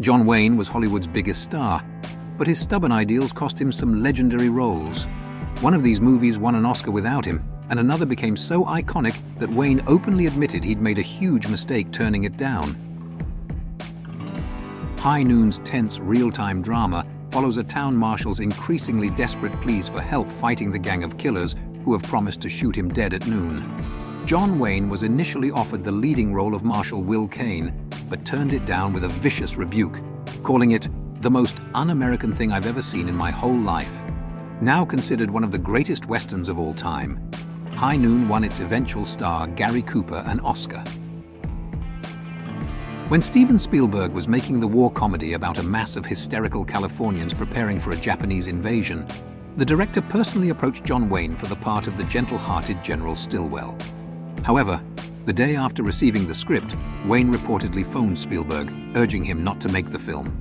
John Wayne was Hollywood's biggest star, but his stubborn ideals cost him some legendary roles. One of these movies won an Oscar without him, and another became so iconic that Wayne openly admitted he'd made a huge mistake turning it down. High Noon's tense, real-time drama follows a town marshal's increasingly desperate pleas for help fighting the gang of killers who have promised to shoot him dead at noon. John Wayne was initially offered the leading role of Marshal Will Kane, but turned it down with a vicious rebuke, calling it the most un-American thing I've ever seen in my whole life. Now considered one of the greatest westerns of all time, High Noon won its eventual star, Gary Cooper, an Oscar. When Steven Spielberg was making the war comedy about a mass of hysterical Californians preparing for a Japanese invasion, the director personally approached John Wayne for the part of the gentle-hearted General Stilwell. However, the day after receiving the script, Wayne reportedly phoned Spielberg, urging him not to make the film.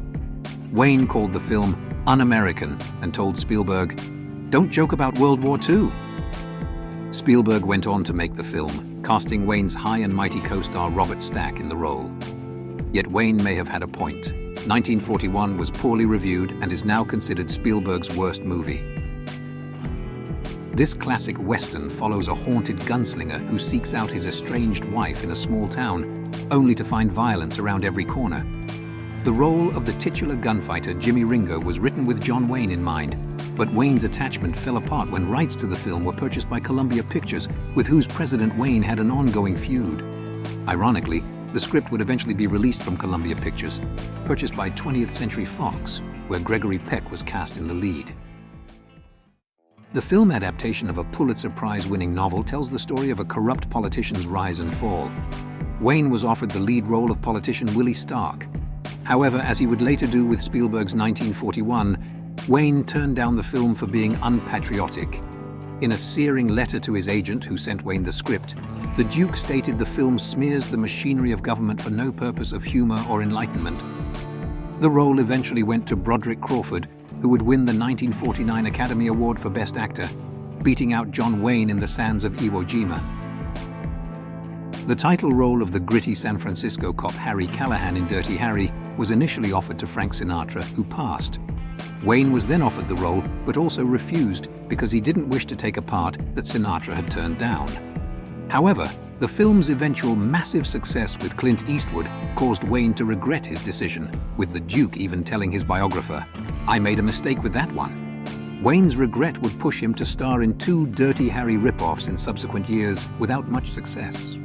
Wayne called the film un-American and told Spielberg, "Don't joke about World War II." Spielberg went on to make the film, casting Wayne's high and mighty co-star Robert Stack in the role. Yet Wayne may have had a point. 1941 was poorly reviewed and is now considered Spielberg's worst movie. This classic Western follows a haunted gunslinger who seeks out his estranged wife in a small town, only to find violence around every corner. The role of the titular gunfighter Jimmy Ringo was written with John Wayne in mind, but Wayne's attachment fell apart when rights to the film were purchased by Columbia Pictures, with whose president Wayne had an ongoing feud. Ironically, the script would eventually be released from Columbia Pictures, purchased by 20th Century Fox, where Gregory Peck was cast in the lead. The film adaptation of a Pulitzer Prize-winning novel tells the story of a corrupt politician's rise and fall. Wayne was offered the lead role of politician Willie Stark. However, as he would later do with Spielberg's 1941, Wayne turned down the film for being unpatriotic. In a searing letter to his agent, who sent Wayne the script, the Duke stated the film smears the machinery of government for no purpose of humor or enlightenment. The role eventually went to Broderick Crawford, who would win the 1949 Academy Award for Best Actor, beating out John Wayne in The Sands of Iwo Jima. The title role of the gritty San Francisco cop Harry Callahan in Dirty Harry was initially offered to Frank Sinatra, who passed. Wayne was then offered the role, but also refused because he didn't wish to take a part that Sinatra had turned down. However, the film's eventual massive success with Clint Eastwood caused Wayne to regret his decision, with the Duke even telling his biographer, "I made a mistake with that one." Wayne's regret would push him to star in 2 Dirty Harry rip-offs in subsequent years without much success.